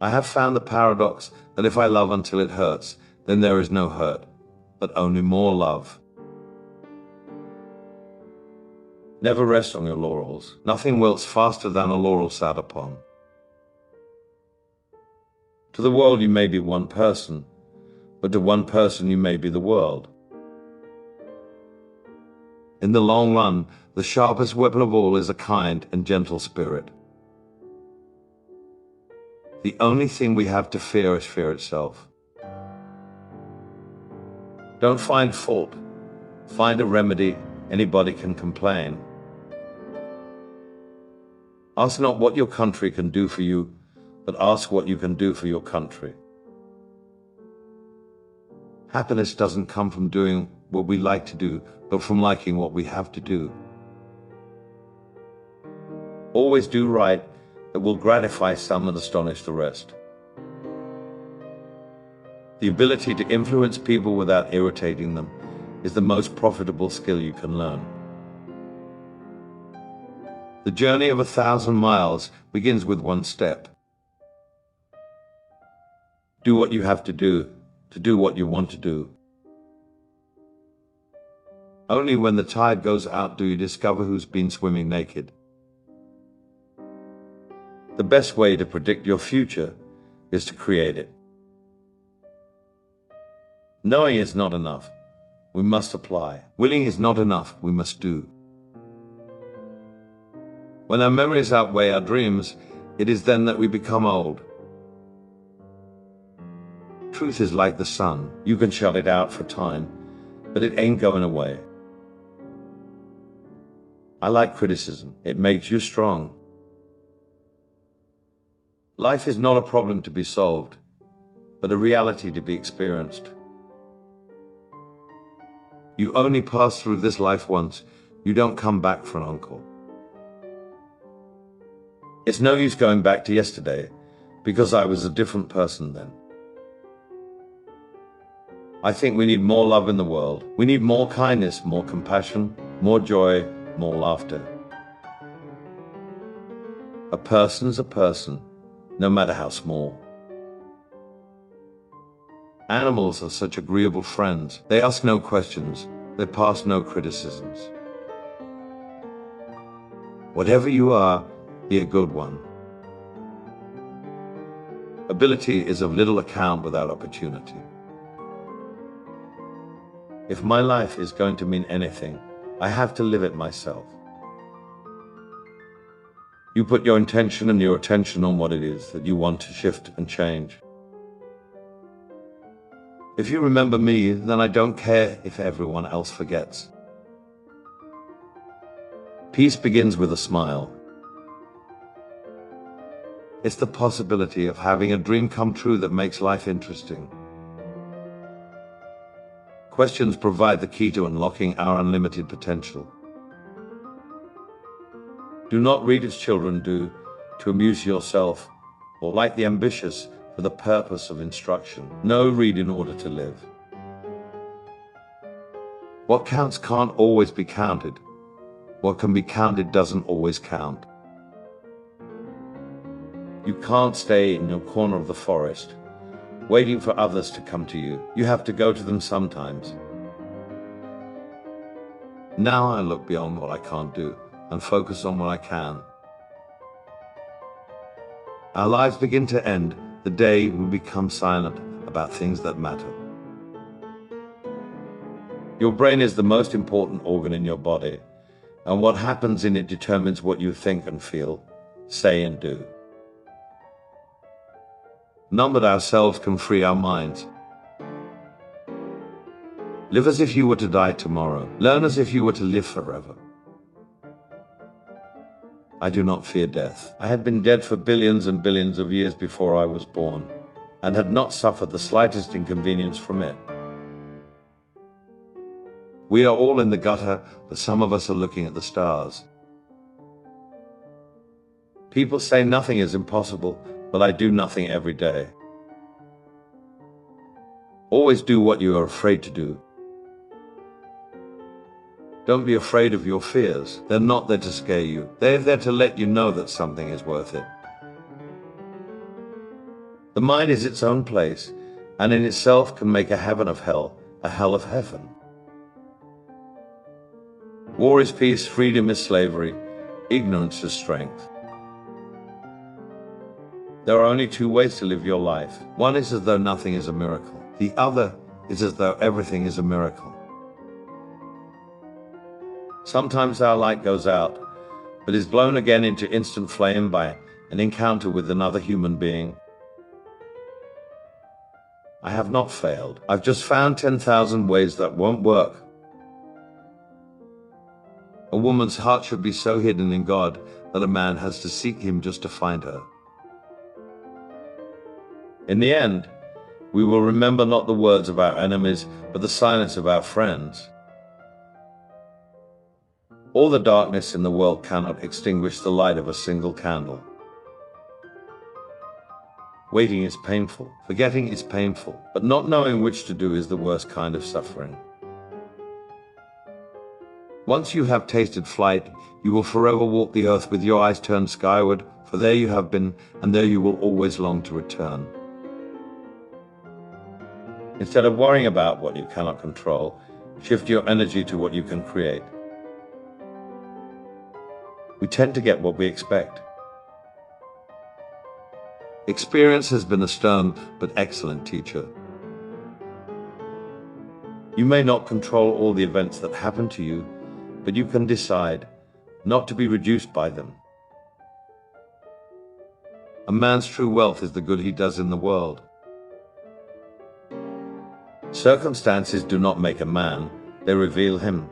I have found the paradox that if I love until it hurts, then there is no hurt, but only more love. Never rest on your laurels. Nothing wilts faster than a laurel sat upon. To the world you may be one person, but to one person you may be the world. In the long run, the sharpest weapon of all is a kind and gentle spirit. The only thing we have to fear is fear itself. Don't find fault. Find a remedy. Anybody can complain. Ask not what your country can do for you, but ask what you can do for your country. Happiness doesn't come from doing what we like to do, but from liking what we have to do. Always do right. It will gratify some and astonish the rest. The ability to influence people without irritating them is the most profitable skill you can learn. The journey of 1,000 miles begins with one step. Do what you have to do what you want to do. Only when the tide goes out do you discover who's been swimming naked. The best way to predict your future is to create it. Knowing is not enough. We must apply. Willing is not enough. We must do. When our memories outweigh our dreams, it is then that we become old. Truth is like the sun. You can shut it out for time, but it ain't going away. I like criticism. It makes you strong. Life is not a problem to be solved, but a reality to be experienced. You only pass through this life once. You don't come back for an encore. It's no use going back to yesterday, because I was a different person then. I think we need more love in the world. We need more kindness, more compassion, more joy, more laughter. A person's a person, no matter how small. Animals are such agreeable friends. They ask no questions. They pass no criticisms. Whatever you are, be a good one. Ability is of little account without opportunity. If my life is going to mean anything, I have to live it myself. You put your intention and your attention on what it is that you want to shift and change. If you remember me, then I don't care if everyone else forgets. Peace begins with a smile. It's the possibility of having a dream come true that makes life interesting. Questions provide the key to unlocking our unlimited potential. Do not read as children do, to amuse yourself, or like the ambitious, for the purpose of instruction. No, read in order to live. What counts can't always be counted. What can be counted doesn't always count. You can't stay in your corner of the forest, waiting for others to come to you. You have to go to them sometimes. Now I look beyond what I can't do and focus on what I can. Our lives begin to end the day we become silent about things that matter. Your brain is the most important organ in your body, and what happens in it determines what you think and feel, say and do. None but ourselves can free our minds. Live as if you were to die tomorrow. Learn as if you were to live forever. I do not fear death. I had been dead for billions and billions of years before I was born, and had not suffered the slightest inconvenience from it. We are all in the gutter, but some of us are looking at the stars. People say nothing is impossible, but I do nothing every day. Always do what you are afraid to do. Don't be afraid of your fears. They're not there to scare you. They're there to let you know that something is worth it. The mind is its own place, and in itself can make a heaven of hell, a hell of heaven. War is peace, freedom is slavery, ignorance is strength. There are only two ways to live your life. One is as though nothing is a miracle. The other is as though everything is a miracle. Sometimes our light goes out, but is blown again into instant flame by an encounter with another human being. I have not failed. I've just found 10,000 ways that won't work. A woman's heart should be so hidden in God that a man has to seek him just to find her. In the end, we will remember not the words of our enemies, but the silence of our friends. All the darkness in the world cannot extinguish the light of a single candle. Waiting is painful, forgetting is painful, but not knowing which to do is the worst kind of suffering. Once you have tasted flight, you will forever walk the earth with your eyes turned skyward, for there you have been, and there you will always long to return. Instead of worrying about what you cannot control, shift your energy to what you can create. We tend to get what we expect. Experience has been a stern but excellent teacher. You may not control all the events that happen to you, but you can decide not to be reduced by them. A man's true wealth is the good he does in the world. Circumstances do not make a man, they reveal him.